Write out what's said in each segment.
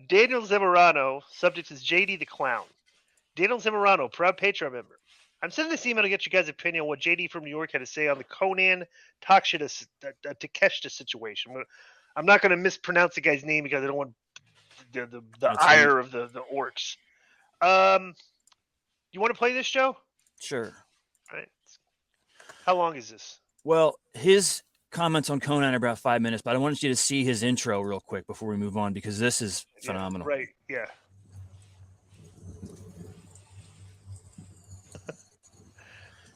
Daniel Zamorano, subject is JD the Clown. Daniel Zamorano, proud Patreon member. I'm sending this email to get you guys' opinion on what JD from New York had to say on the Konnan Takeshita situation. I'm not going to mispronounce the guy's name because I don't want the ire of the orcs. You want to play this, Joe? Sure. All right. How long is this? Well, his comments on Konnan are about 5 minutes, but I wanted you to see his intro real quick before we move on because this is phenomenal. Right, yeah.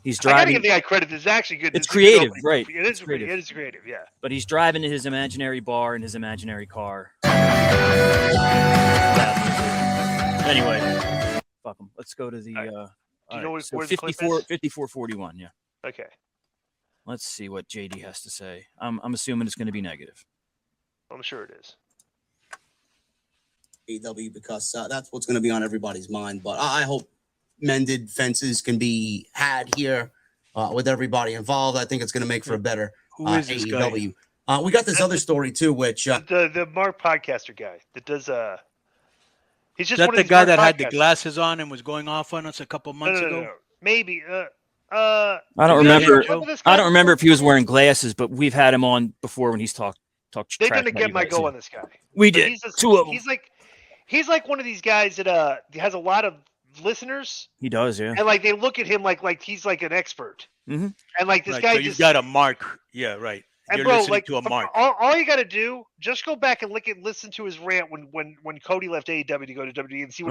He's driving. I gotta give the guy credit. This is actually good. It's creative, right? It is creative. It is creative, yeah. But he's driving to his imaginary bar in his imaginary car. Anyway, fuck him. Let's go to the. Do you know so where the 54-41, yeah. Okay. Let's see what JD has to say. I'm assuming it's going to be negative. I'm sure it is. AW because that's what's going to be on everybody's mind. But I hope mended fences can be had here with everybody involved. I think it's going to make for a better Who is this AEW. We got this other story too, which the Mark podcaster guy that does he's just that one the of guy Mark that had the podcasters. glasses on and was going off on us a couple months ago. No. Maybe. I don't remember. I don't remember if he was wearing glasses, but we've had him on before when he's talked. They didn't get my go on this guy. We did. Two of them. He's like one of these guys that has a lot of listeners. He does, yeah. And like they look at him like he's like an expert. Mm-hmm. And like this guy so you've got a mark. Yeah, right. And You're bro, listening like to a mark. all you got to do, just go back and listen to his rant when Cody left AEW to go to WWE and see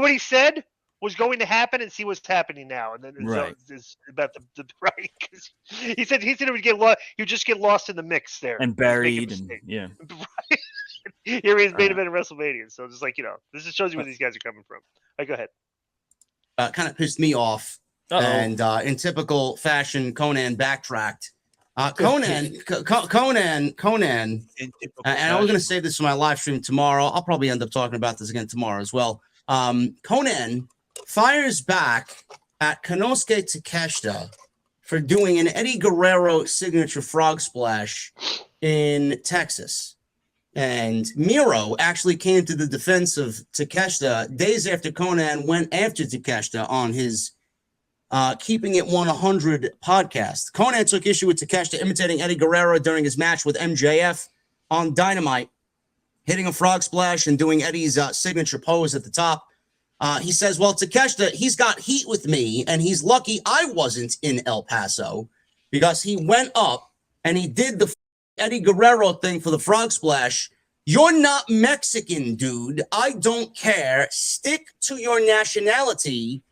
what he said was going to happen and see what's happening now. And then it's about the right. He said he would get lost. He would just get lost in the mix there and buried. And, yeah. Right. Here he is, main event of WrestleMania. So just like this just shows you where these guys are coming from. All right, go ahead. Kind of pissed me off. And in typical fashion, Konnan backtracked. Konnan, and I'm going to say this for my live stream tomorrow. I'll probably end up talking about this again tomorrow as well. Konnan fires back at Konosuke Takeshita for doing an Eddie Guerrero signature frog splash in Texas. And Miro actually came to the defense of Takeshita days after Konnan went after Takeshita on his Keeping It 100 podcast. Konnan took issue with Takeshita imitating Eddie Guerrero during his match with MJF on Dynamite, hitting a frog splash and doing Eddie's signature pose at the top. He says, well, Takeshita, he's got heat with me, and he's lucky I wasn't in El Paso because he went up and he did the Eddie Guerrero thing for the frog splash. You're not Mexican, dude. I don't care. Stick to your nationality,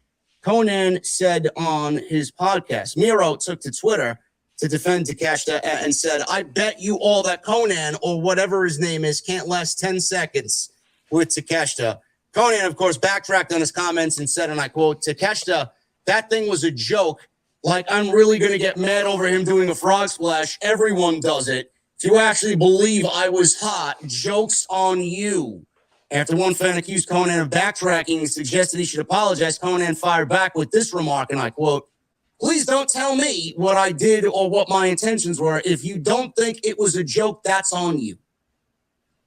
Konnan said on his podcast. Miro took to Twitter to defend Takeshita and said, I bet you all that Konnan, or whatever his name is, can't last 10 seconds with Takeshita. Konnan, of course, backtracked on his comments and said, and I quote, Takeshita, that thing was a joke. Like, I'm really going to get mad over him doing a frog splash. Everyone does it. If you actually believe I was hot, joke's on you. After one fan accused Konnan of backtracking and suggested he should apologize, Konnan fired back with this remark, and I quote, please don't tell me what I did or what my intentions were. If you don't think it was a joke, that's on you.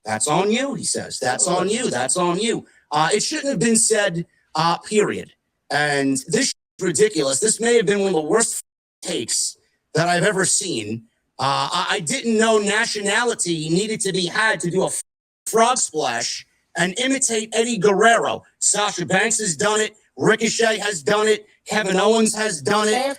That's on you, he says. That's on you. That's on you. It shouldn't have been said, period. And this is ridiculous. This may have been one of the worst takes that I've ever seen. I didn't know nationality needed to be had to do a frog splash and imitate Eddie Guerrero. Sasha Banks has done it. Ricochet has done it. Kevin Owens has done it.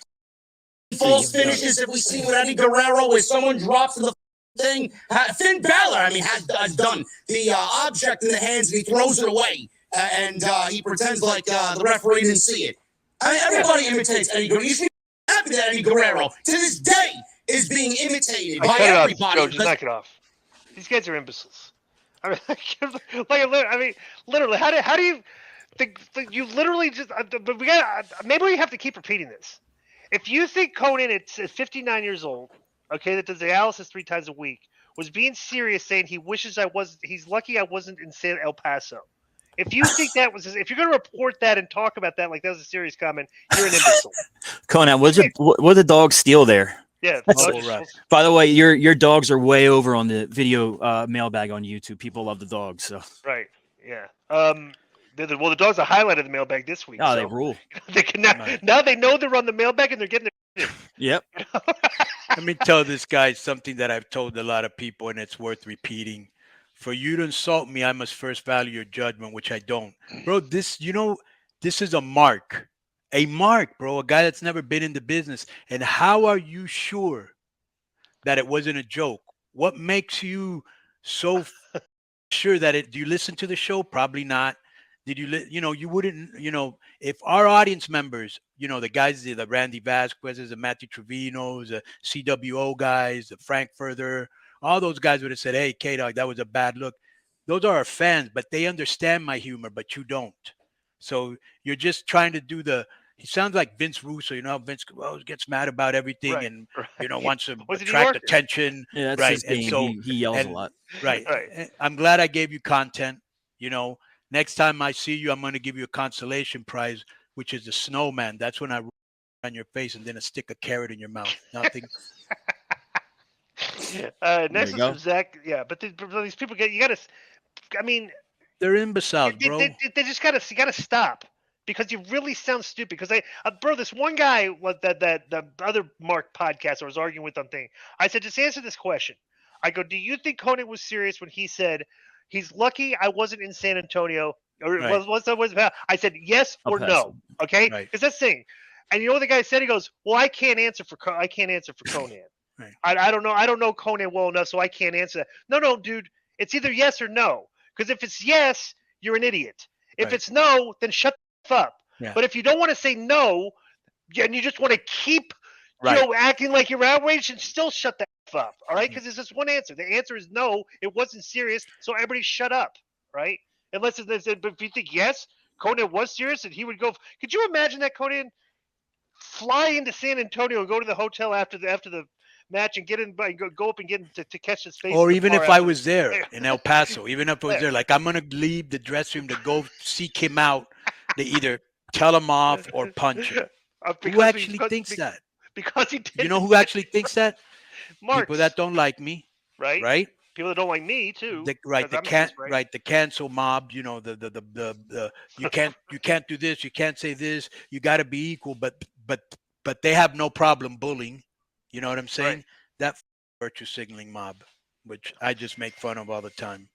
False finishes have we seen with Eddie Guerrero where someone drops the thing? Finn Balor, has done the object in the hands and he throws it away. And he pretends like the referee didn't see it. Everybody imitates Eddie Guerrero. You should be happy that Eddie Guerrero, to this day, is being imitated by everybody. Joe, just knock it off. These guys are imbeciles. Literally, how do you think you literally just? But maybe we have to keep repeating this. If you think Konnan, it's 59 years old, okay, that does dialysis 3 times a week, was being serious, saying he's lucky I wasn't in San El Paso. If you think that was, if you're going to report that and talk about that like that was a serious comment, you're an imbecile. Konnan, what did the dog steal there? Yeah. Bubble wrap. By the way, your dogs are way over on the video mailbag on YouTube. People love the dogs. So Right. Yeah. The dogs are highlight of the mailbag this week. oh, so they rule. they can now they know they're on the mailbag and they're getting their Yep. Let me tell this guy something that I've told a lot of people, and it's worth repeating. For you to insult me, I must first value your judgment, which I don't. Bro, this is a mark. A mark, bro. A guy that's never been in the business. And how are you sure that it wasn't a joke? What makes you so sure that it? Do you listen to the show? Probably not. Did you? You wouldn't. If our audience members, the guys, the Randy Vasquez's, the Matthew Trevino's, the CWO guys, the Frankfurter, all those guys would have said, "Hey, K-Dog, that was a bad look." Those are our fans, but they understand my humor, but you don't. So you're just trying to do the. He sounds like Vince Russo. How Vince always gets mad about everything Right, and right. wants to Was it New attract Yorker? attention. Yeah, that's Right, his and game. so- he yells and- a lot. Right. Right. I'm glad I gave you content. Next time I see you, I'm going to give you a consolation prize, which is the snowman. That's when I roll on your face and then a stick of carrot in your mouth. Nothing. Next you is go. from Zach. Yeah, but these people you gotta. I mean, They're imbeciles, bro. they just gotta stop because you really sound stupid. Because bro, this one guy that the other Mark podcast I was arguing with on thing. I said, just answer this question. I go, do you think Konnan was serious when he said he's lucky I wasn't in San Antonio or Right. was I said yes or I'll pass no. Okay, Right. because that's the thing. And you know what the guy said? He goes, well, I can't answer for Konnan. Right. I don't know. I don't know Konnan well enough, so I can't answer that. No, dude. It's either yes or no. Because if it's yes, you're an idiot. If Right. it's no, then shut the f up. Yeah. But if you don't want to say no, and you just want to keep, Right. acting like you're outraged, and still shut the f up. All right? Because there's just one answer. The answer is no. It wasn't serious. So everybody shut up. Right? But if you think yes, Konnan was serious, and he would go. Could you imagine that Konnan fly into San Antonio and go to the hotel after the match and get in, go up and get in to catch his face? Or in the even car if I after- was there in El Paso, even if I was Yeah. there, like I'm going to leave the dressing room to go seek him out to either tell him off or punch him. Who actually thinks that? Because he did. You know who actually thinks that? Marks, People that don't like me, right? right? People that don't like me too. The 'cause I'm against, right? the cancel mob, the you can't do this, you can't say this, you got to be equal, but they have no problem bullying. You know what I'm saying? Right. That virtue signaling mob, which I just make fun of all the time.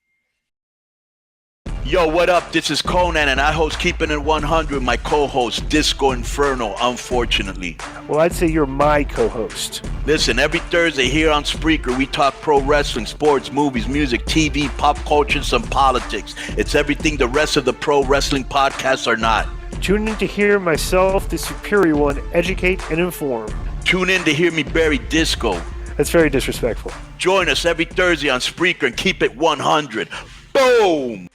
Yo, what up? This is Konnan, and I host Keeping It 100, my co-host, Disco Inferno, unfortunately. Well, I'd say you're my co-host. Listen, every Thursday here on Spreaker, we talk pro wrestling, sports, movies, music, TV, pop culture, and some politics. It's everything the rest of the pro wrestling podcasts are not. Tune in to hear myself, the superior one, educate and inform. Tune in to hear me bury Disco. That's very disrespectful. Join us every Thursday on Spreaker and keep it 100. Boom!